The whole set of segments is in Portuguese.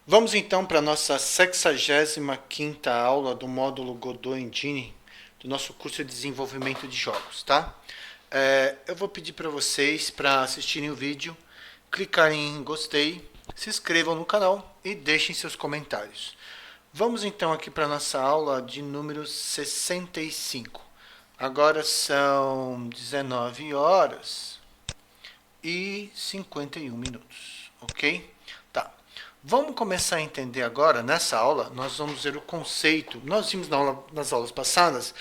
Vamos então para a nossa 65ª aula do módulo Godot Engine, do nosso curso de desenvolvimento de jogos, tá? Eu vou pedir para vocês, para assistirem o vídeo, clicarem em gostei, se inscrevam no canal e deixem seus comentários. Vamos então aqui para a nossa aula de número 65. Agora são 19 horas e 51 minutos, ok? Tá. Vamos começar a entender agora, nessa aula, nós vamos ver o conceito. Nós vimos nas aulas passadas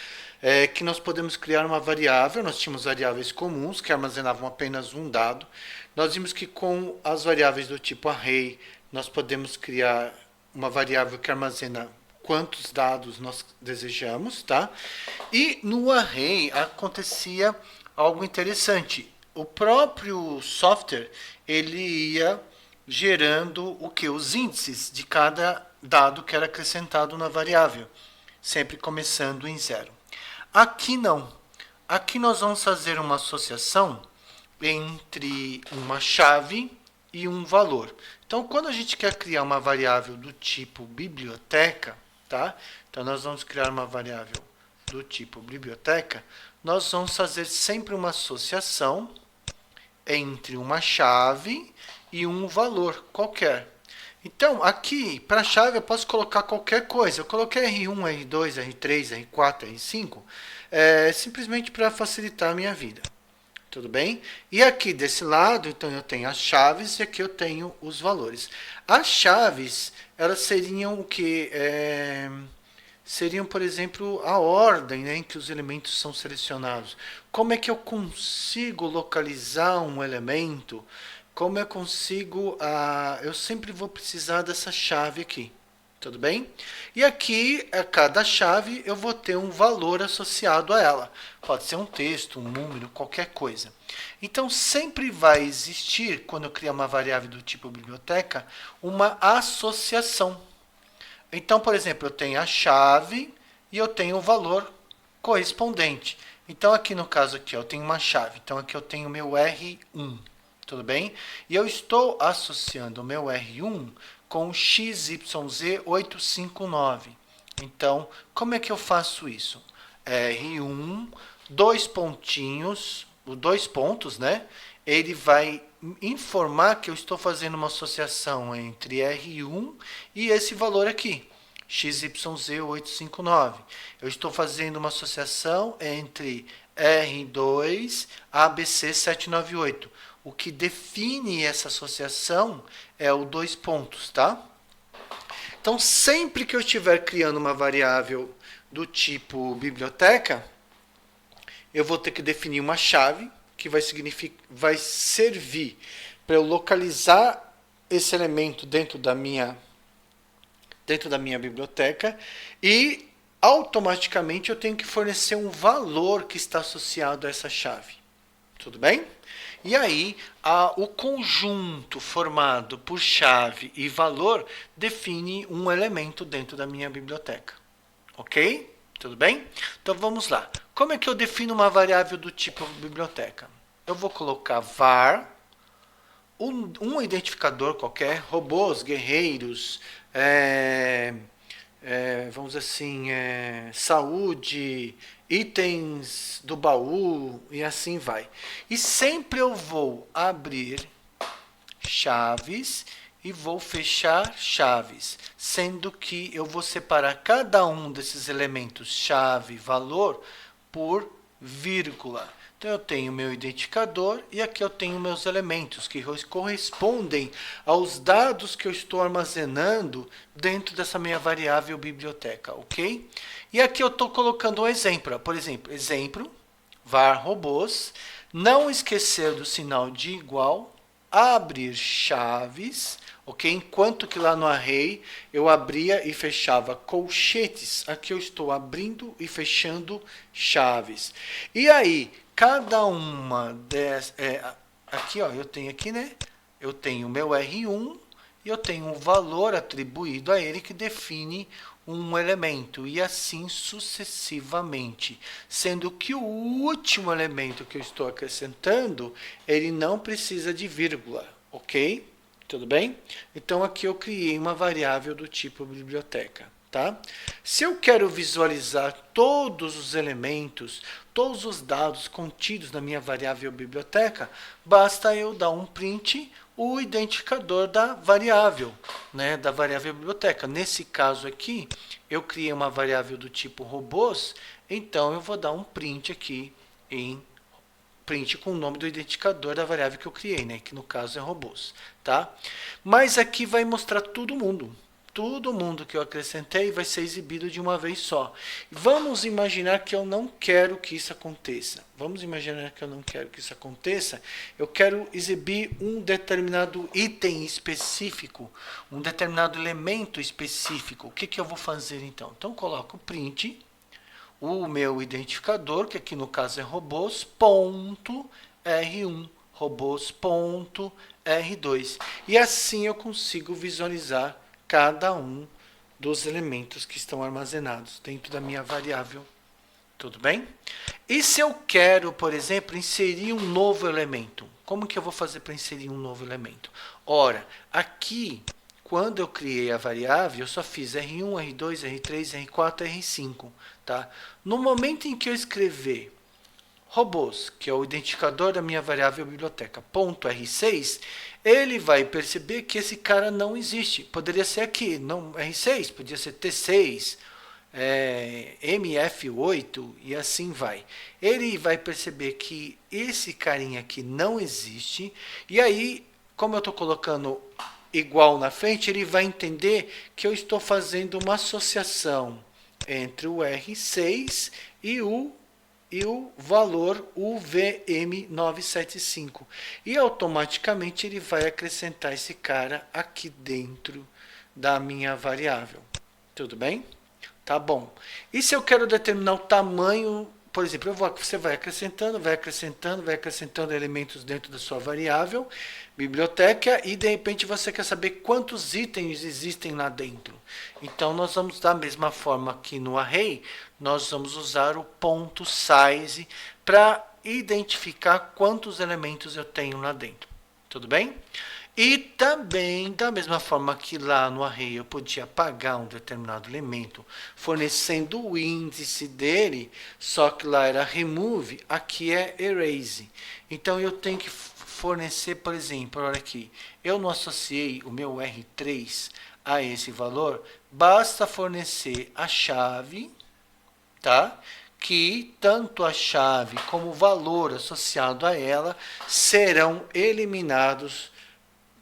que nós podemos criar uma variável, nós tínhamos variáveis comuns que armazenavam apenas um dado. Nós vimos que com as variáveis do tipo array, nós podemos criar uma variável que armazena quantos dados nós desejamos, tá? E no array acontecia algo interessante. O próprio software, ele ia gerando o que? Os índices de cada dado que era acrescentado na variável, sempre começando em zero. Aqui não. Aqui nós vamos fazer uma associação entre uma chave e um valor. Então, quando a gente quer criar uma variável do tipo biblioteca, tá? Então, nós vamos criar uma variável do tipo biblioteca, nós vamos fazer sempre uma associação entre uma chave e um valor qualquer. Então, aqui, para a chave, eu posso colocar qualquer coisa. Eu coloquei R1, R2, R3, R4, R5, simplesmente para facilitar a minha vida. Tudo bem? E aqui desse lado, então, eu tenho as chaves e aqui eu tenho os valores. As chaves, elas seriam o que? Seriam, por exemplo, a ordem, né, em que os elementos são selecionados. Como é que eu consigo localizar um elemento? Como eu consigo... eu sempre vou precisar dessa chave aqui. Tudo bem? E aqui, a cada chave, eu vou ter um valor associado a ela. Pode ser um texto, um número, qualquer coisa. Então, sempre vai existir, quando eu criar uma variável do tipo biblioteca, uma associação. Então, por exemplo, eu tenho a chave e eu tenho o valor correspondente. Então, aqui no caso aqui, eu tenho uma chave. Então, aqui eu tenho o meu R1. Tudo bem? E eu estou associando o meu R1 com o XYZ859. Então, como é que eu faço isso? R1, dois pontinhos, os dois pontos, né? Ele vai informar que eu estou fazendo uma associação entre R1 e esse valor aqui, XYZ859. Eu estou fazendo uma associação entre R2 ABC798. O que define essa associação é o dois pontos, tá? Então, sempre que eu estiver criando uma variável do tipo biblioteca, eu vou ter que definir uma chave que vai servir para eu localizar esse elemento dentro da minha biblioteca e automaticamente eu tenho que fornecer um valor que está associado a essa chave. Tudo bem? E aí, o conjunto formado por chave e valor define um elemento dentro da minha biblioteca. Ok? Tudo bem? Então vamos lá. Como é que eu defino uma variável do tipo biblioteca? Eu vou colocar var, um identificador qualquer, robôs, guerreiros, vamos dizer assim, saúde, itens do baú e assim vai. E sempre eu vou abrir chaves e vou fechar chaves, sendo que eu vou separar cada um desses elementos chave, valor, por vírgula. Então eu tenho meu identificador e aqui eu tenho meus elementos que correspondem aos dados que eu estou armazenando dentro dessa minha variável biblioteca, ok? E aqui eu estou colocando um exemplo, por exemplo, var robôs, não esquecer do sinal de igual, abrir chaves, ok? Enquanto que lá no array eu abria e fechava colchetes, aqui eu estou abrindo e fechando chaves. E aí, cada uma dessas... aqui, ó, eu tenho aqui, né? Eu tenho o meu R1 e eu tenho um valor atribuído a ele que define um elemento e assim sucessivamente, sendo que o último elemento que eu estou acrescentando, ele não precisa de vírgula, ok? Tudo bem? Então aqui eu criei uma variável do tipo biblioteca. Tá? Se eu quero visualizar todos os elementos, todos os dados contidos na minha variável biblioteca, basta eu dar um print o identificador da variável, né, da variável biblioteca. Nesse caso aqui, eu criei uma variável do tipo robôs, então eu vou dar um print aqui em print com o nome do identificador da variável que eu criei, né, que no caso é robôs, tá? Mas aqui vai mostrar todo mundo. Todo mundo que eu acrescentei vai ser exibido de uma vez só. Vamos imaginar que eu não quero que isso aconteça. Vamos imaginar que eu não quero que isso aconteça. Eu quero exibir um determinado item específico, um determinado elemento específico. O que eu vou fazer então? Então, eu coloco print, o meu identificador, que aqui no caso é robôs, ponto R1, robôs, ponto R2. E assim eu consigo visualizar cada um dos elementos que estão armazenados dentro da minha variável. Tudo bem? E se eu quero, por exemplo, inserir um novo elemento? Como que eu vou fazer para inserir um novo elemento? Ora, aqui, quando eu criei a variável, eu só fiz R1, R2, R3, R4, R5. Tá? No momento em que eu escrever robôs, que é o identificador da minha variável biblioteca, ponto R6, ele vai perceber que esse cara não existe. Poderia ser aqui, não R6, podia ser T6, MF8 e assim vai. Ele vai perceber que esse carinha aqui não existe, e aí, como eu estou colocando igual na frente, ele vai entender que eu estou fazendo uma associação entre o R6 e o valor UVM975. E automaticamente ele vai acrescentar esse cara aqui dentro da minha variável. Tudo bem? Tá bom. E se eu quero determinar o tamanho, por exemplo, você vai acrescentando elementos dentro da sua variável, biblioteca, e de repente você quer saber quantos itens existem lá dentro. Então nós vamos da mesma forma aqui no array, nós vamos usar o ponto size para identificar quantos elementos eu tenho lá dentro. Tudo bem? E também, da mesma forma que lá no array eu podia apagar um determinado elemento, fornecendo o índice dele, só que lá era remove, aqui é erase. Então eu tenho que fornecer, por exemplo, olha aqui, eu não associei o meu R3 a esse valor, basta fornecer a chave, tá? Que tanto a chave como o valor associado a ela serão eliminados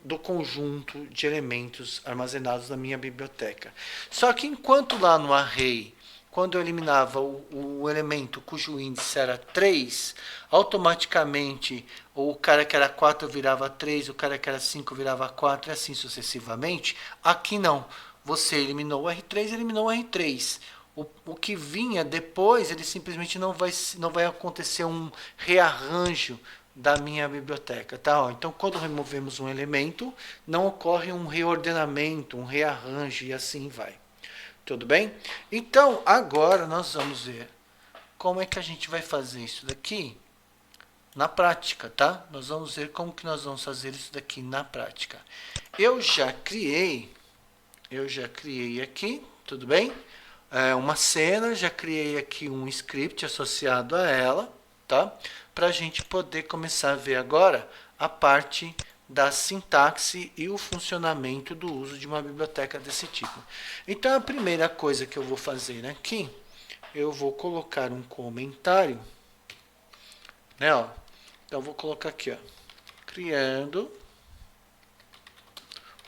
do conjunto de elementos armazenados na minha biblioteca. Só que enquanto lá no array, quando eu eliminava o elemento cujo índice era 3, automaticamente o cara que era 4 virava 3, o cara que era 5 virava 4 e assim sucessivamente. Aqui não. Você eliminou o R3, eliminou o R3. O que vinha depois, ele simplesmente não vai acontecer um rearranjo da minha biblioteca, tá? Ó, então, quando removemos um elemento, não ocorre um reordenamento, um rearranjo e assim vai. Tudo bem? Então, agora nós vamos ver como é que a gente vai fazer isso daqui na prática, tá? Nós vamos ver como que nós vamos fazer isso daqui na prática. Eu já criei aqui, tudo bem? Uma cena, já criei aqui um script associado a ela, tá? Para a gente poder começar a ver agora a parte da sintaxe e o funcionamento do uso de uma biblioteca desse tipo. Então, a primeira coisa que eu vou fazer aqui, eu vou colocar um comentário, né? Ó. Então, eu vou colocar aqui, ó, criando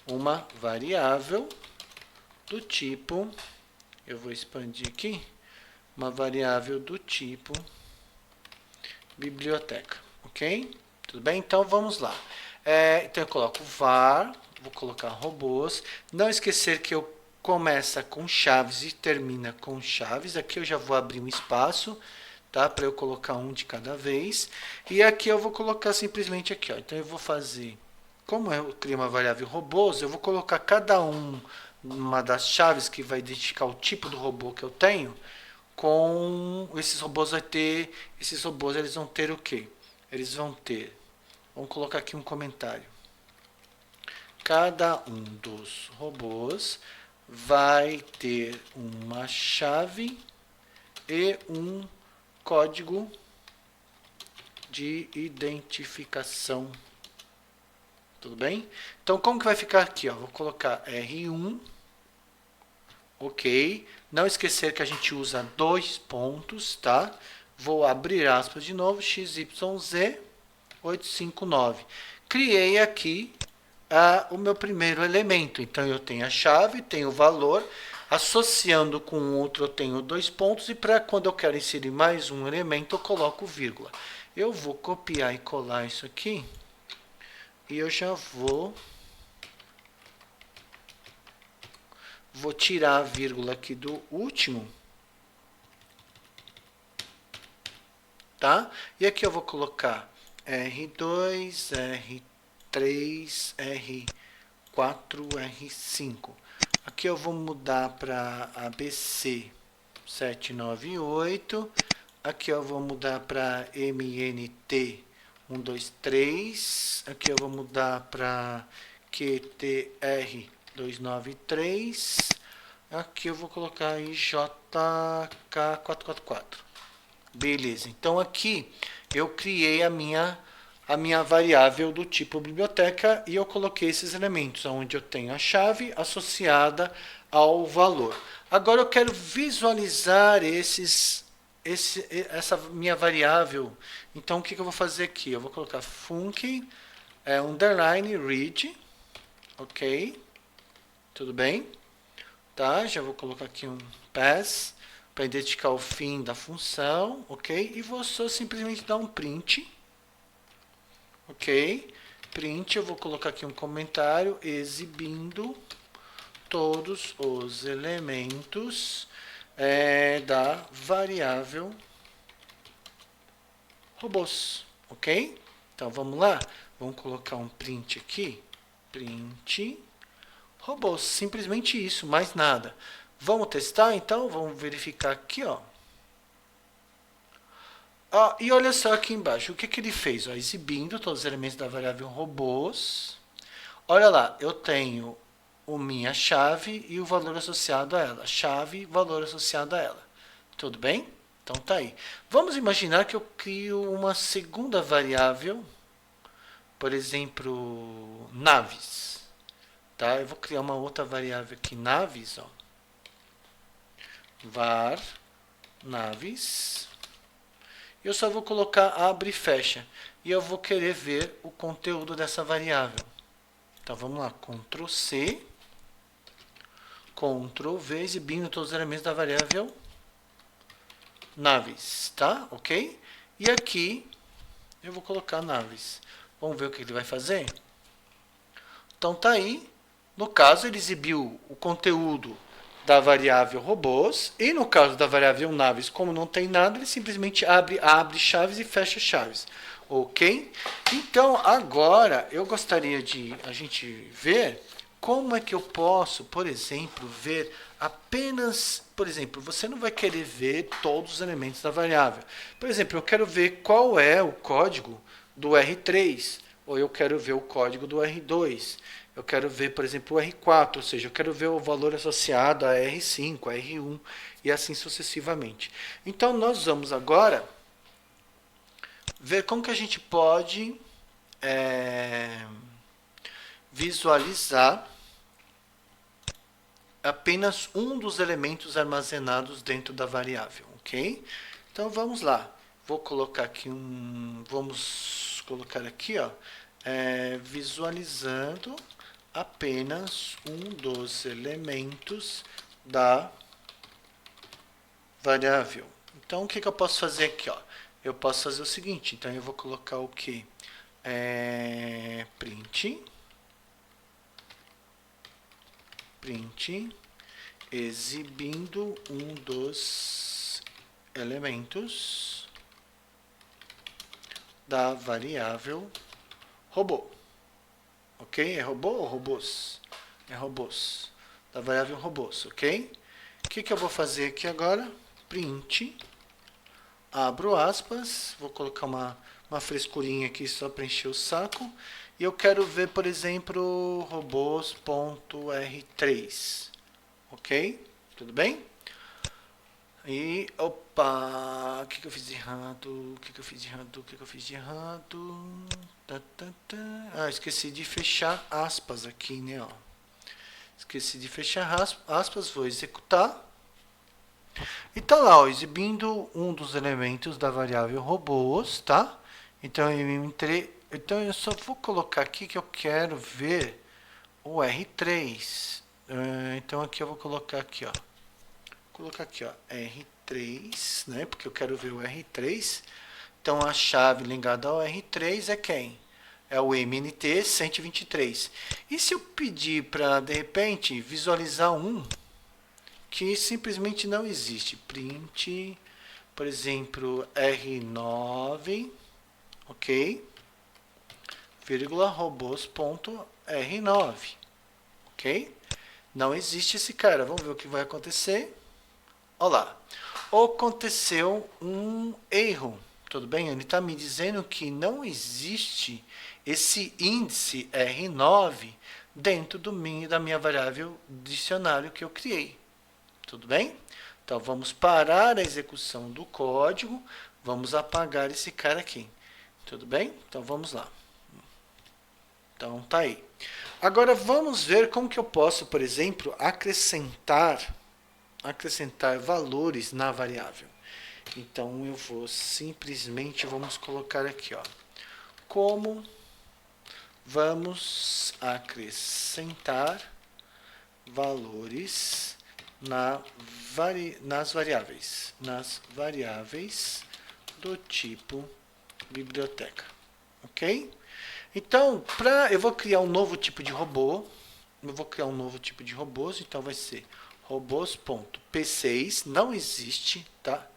uma variável do tipo, eu vou expandir aqui, uma variável do tipo biblioteca, ok? Tudo bem? Então vamos lá. Então eu coloco var, vou colocar robôs. Não esquecer que eu começa com chaves e termina com chaves. Aqui eu já vou abrir um espaço, tá? Para eu colocar um de cada vez. E aqui eu vou colocar simplesmente aqui, ó. Então eu vou fazer, como eu criei uma variável robôs, eu vou colocar cada uma das chaves que vai identificar o tipo do robô que eu tenho. Com esses robôs eles vão ter o quê? Eles vão ter, vamos colocar aqui um comentário. cada um dos robôs vai ter uma chave e um código de identificação. Tudo bem? Então, como que vai ficar aqui? Ó? Vou colocar R1. Ok. Não esquecer que a gente usa 2 pontos, tá? Vou abrir aspas de novo. XYZ 859. Criei aqui o meu primeiro elemento. Então, eu tenho a chave, tenho o valor. Associando com o outro, eu tenho 2 pontos. E para quando eu quero inserir mais um elemento, eu coloco vírgula. Eu vou copiar e colar isso aqui. E eu já vou tirar a vírgula aqui do último. Tá? E aqui eu vou colocar R2, R3, R4, R5. Aqui eu vou mudar para ABC 798. Aqui eu vou mudar para MNT 123. Aqui eu vou mudar para QTR 293. Aqui eu vou colocar IJK444. Beleza. Então aqui eu criei a minha variável do tipo biblioteca e eu coloquei esses elementos, onde eu tenho a chave associada ao valor. Agora eu quero visualizar essa minha variável. Então, o que eu vou fazer aqui? Eu vou colocar func underline read, ok? Tudo bem? Tá? Já vou colocar aqui um pass para identificar o fim da função, ok? E vou só simplesmente dar um print, ok? Print, eu vou colocar aqui um comentário exibindo todos os elementos da variável robôs, ok? Então vamos lá, vamos colocar um print aqui, print robôs, simplesmente isso, mais nada. Vamos testar então, vamos verificar aqui, ó. E olha só aqui embaixo, o que ele fez? Ó, exibindo todos os elementos da variável robôs. Olha lá, eu tenho minha chave e o valor associado a ela. Chave, valor associado a ela. Tudo bem? Então tá aí. Vamos imaginar que eu crio uma segunda variável, por exemplo, naves. Tá? Eu vou criar uma outra variável aqui, naves, ó. Var naves. Eu só vou colocar abre e fecha. E eu vou querer ver o conteúdo dessa variável. Então vamos lá, Ctrl C, Ctrl V, exibindo todos os elementos da variável naves, tá? Ok? E aqui eu vou colocar naves. Vamos ver o que ele vai fazer? Então tá aí. No caso, ele exibiu o conteúdo da variável robôs, e no caso da variável naves, como não tem nada, ele simplesmente abre chaves e fecha chaves. Ok? Então, agora, eu gostaria de a gente ver como é que eu posso, por exemplo, ver apenas, por exemplo, você não vai querer ver todos os elementos da variável. Por exemplo, eu quero ver qual é o código do R3, ou eu quero ver o código do R2. Eu quero ver, por exemplo, o R4, ou seja, eu quero ver o valor associado a R5, a R1 e assim sucessivamente. Então, nós vamos agora ver como que a gente pode visualizar apenas um dos elementos armazenados dentro da variável, ok? Então, vamos lá. Vou colocar aqui vamos colocar aqui, ó, visualizando apenas um dos elementos da variável. Então, o que eu posso fazer aqui? Ó? Eu posso fazer o seguinte, então eu vou colocar o que? Print, exibindo um dos elementos da variável robô. Ok? É robô ou robôs? É robôs. Da variável robôs, ok? O que eu vou fazer aqui agora? Print. Abro aspas. Vou colocar uma frescurinha aqui só para encher o saco. e eu quero ver, por exemplo, robôs.r3. Ok? Tudo bem? E, opa, o que, que eu fiz de errado? O que, que eu fiz de errado? O que, que eu fiz de errado? Ah, esqueci de fechar aspas aqui, né? Ó. Esqueci de fechar aspas, vou executar. E tá lá, ó, exibindo um dos elementos da variável robôs, tá? Então eu só vou colocar aqui que eu quero ver o R3. Então aqui eu vou colocar aqui, ó. Vou colocar aqui, ó, R3, né? Porque eu quero ver o R3. Então a chave ligada ao R3 é quem? É o MNT 123. E se eu pedir para, de repente, visualizar um que simplesmente não existe? Print, por exemplo, R9, ok? Vírgula, robôs.r9, ok? Não existe esse cara. Vamos ver o que vai acontecer. Olá. Aconteceu um erro. Tudo bem? Ele está me dizendo que não existe esse índice R9 dentro da minha variável dicionário que eu criei. Tudo bem? Então vamos parar a execução do código. Vamos apagar esse cara aqui. Tudo bem? Então vamos lá. Então tá aí. Agora vamos ver como que eu posso, por exemplo, acrescentar valores na variável. Então eu vou simplesmente, vamos colocar aqui, ó, como vamos acrescentar valores nas variáveis do tipo biblioteca, ok? Então, eu vou criar um novo tipo de robô, então vai ser robôs.p6, não existe, tá?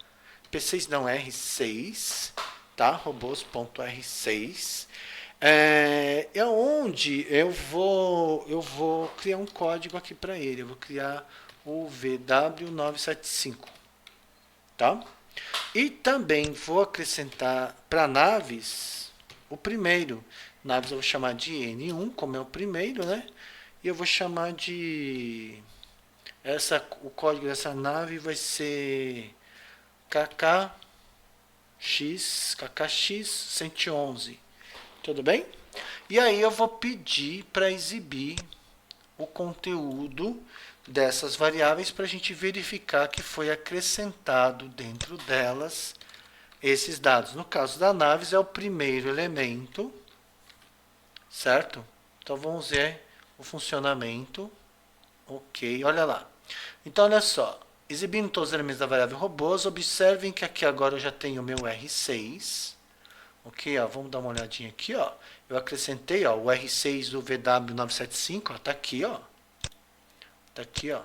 P6 não, R6, tá? Robôs.r6. É onde eu vou criar um código aqui para ele. Eu vou criar o VW975, tá? E também vou acrescentar para naves o primeiro. Naves eu vou chamar de N1, como é o primeiro, né? E eu vou chamar de... o código dessa nave vai ser KKX 111. Tudo bem? E aí eu vou pedir para exibir o conteúdo dessas variáveis para a gente verificar que foi acrescentado dentro delas esses dados. No caso da naves é o primeiro elemento, certo? Então vamos ver o funcionamento. Ok, olha lá. Então olha só, exibindo todos os elementos da variável robôs, observem que aqui agora eu já tenho o meu R6. Ok, ó, vamos dar uma olhadinha aqui, ó. Eu acrescentei, ó, o R6 do VW975, ó, tá aqui, ó. Tá aqui, ó.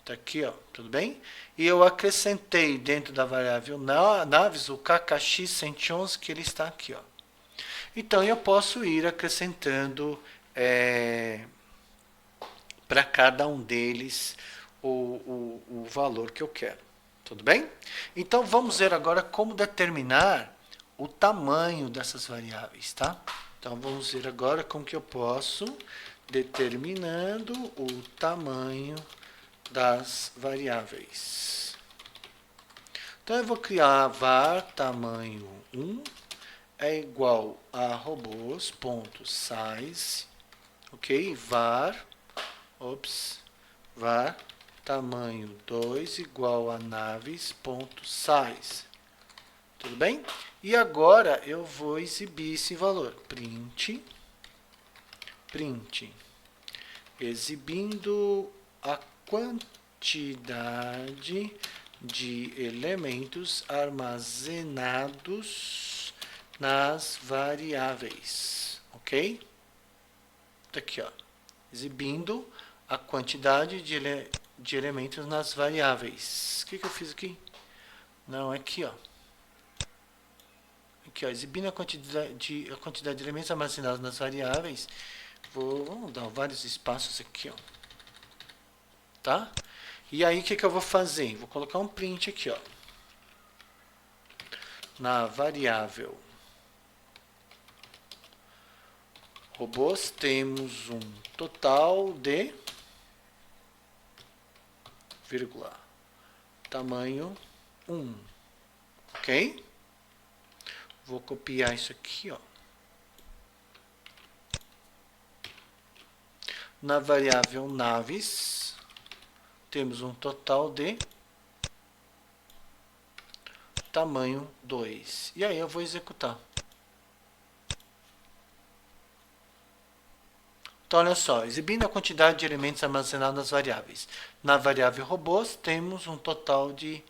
Tá aqui, ó, tudo bem? E eu acrescentei dentro da variável naves o KKX 111, que ele está aqui, ó. Então eu posso ir acrescentando para cada um deles o valor que eu quero. Tudo bem? Então vamos ver agora como determinar o tamanho dessas variáveis, tá? Então vamos ver agora como que eu posso determinando o tamanho das variáveis. Então eu vou criar var tamanho 1 é igual a robôs.size, ok? var tamanho 2 igual a naves.size. Tudo bem? E agora eu vou exibir esse valor. Print, exibindo a quantidade de elementos armazenados nas variáveis. Ok? Tá aqui, ó. Exibindo a quantidade de elementos nas variáveis. O que eu fiz aqui? Não, aqui, ó. Aqui, ó, exibindo a quantidade de elementos armazenados nas variáveis. Vamos dar vários espaços aqui, ó. Tá? E aí, o que eu vou fazer? Vou colocar um print aqui, ó. Na variável robôs, temos um total de, vírgula, tamanho 1. Ok? Vou copiar isso aqui, ó. Na variável naves, temos um total de tamanho 2. E aí eu vou executar. Então, olha só, exibindo a quantidade de elementos armazenados nas variáveis. Na variável robôs, temos um total de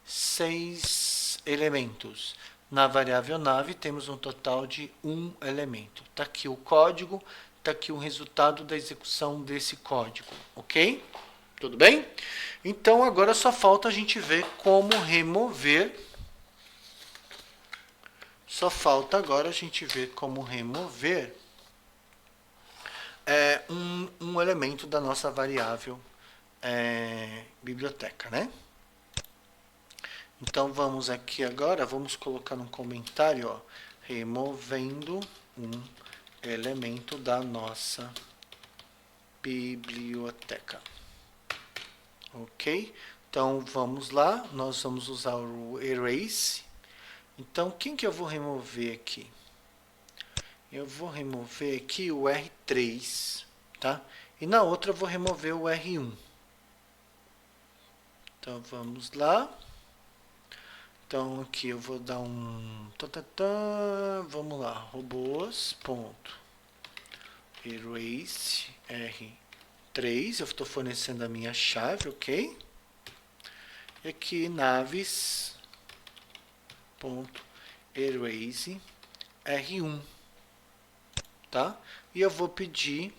6 elementos. Na variável nave, temos um total de 1 elemento. Está aqui o código, está aqui o resultado da execução desse código, ok? Tudo bem? Então, agora só falta a gente ver como remover. Só falta agora a gente ver como remover um elemento da nossa variável biblioteca, né? Então vamos aqui agora, vamos colocar um comentário, ó, removendo um elemento da nossa biblioteca. Ok? Então vamos lá, nós vamos usar o erase. Então quem que eu vou remover aqui? Eu vou remover aqui o R3, tá? E na outra eu vou remover o R1. Então vamos lá. Então aqui eu vou dar um... Vamos lá, robôs, ponto, erase R3, eu estou fornecendo a minha chave, ok? E aqui naves, ponto, erase R1. Tá? E eu vou pedir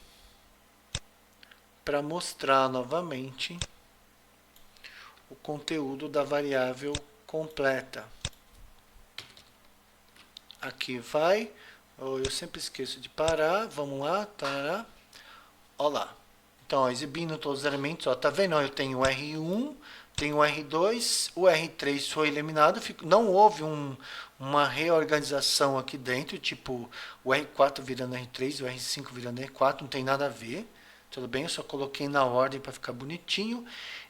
para mostrar novamente o conteúdo da variável completa. Aqui vai, eu sempre esqueço de parar, vamos lá, tará. Olha lá. Então, ó, exibindo todos os elementos, ó, tá vendo? Ó, eu tenho o R1, tenho o R2, o R3 foi eliminado, não houve uma reorganização aqui dentro, tipo o R4 virando R3, o R5 virando R4, não tem nada a ver, tudo bem? Eu só coloquei na ordem para ficar bonitinho.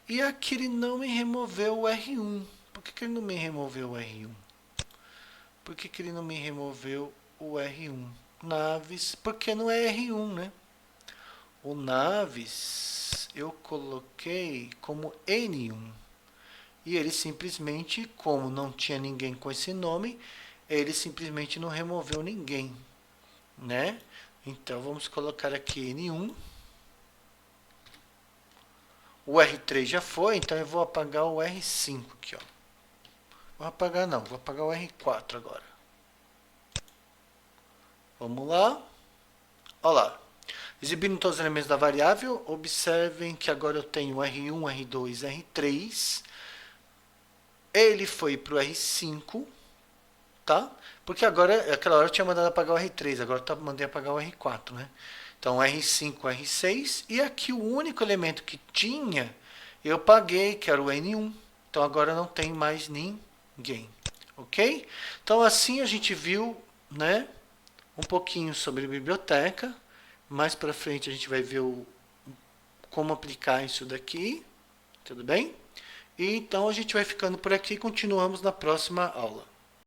E aqui ele não me removeu o R1. Por que ele não me removeu o R1? Por que ele não me removeu o R1? Naves, porque não é R1, né? O naves eu coloquei como N1. E ele simplesmente, como não tinha ninguém com esse nome, ele simplesmente não removeu ninguém, né? Então vamos colocar aqui N1. O R3 já foi, então eu vou apagar o R5 aqui, ó. Vou apagar não, vou apagar o R4 agora. Vamos lá. Olha lá. Exibindo todos os elementos da variável, observem que agora eu tenho R1, R2, R3. Ele foi para o R5, tá? Porque agora, aquela hora eu tinha mandado apagar o R3, agora eu mandei apagar o R4, né? Então, R5, R6, e aqui o único elemento que tinha, eu paguei, que era o N1. Então, agora não tem mais ninguém, ok? Então, assim a gente viu, né, um pouquinho sobre biblioteca. Mais para frente a gente vai ver como aplicar isso daqui, tudo bem? E então a gente vai ficando por aqui e continuamos na próxima aula.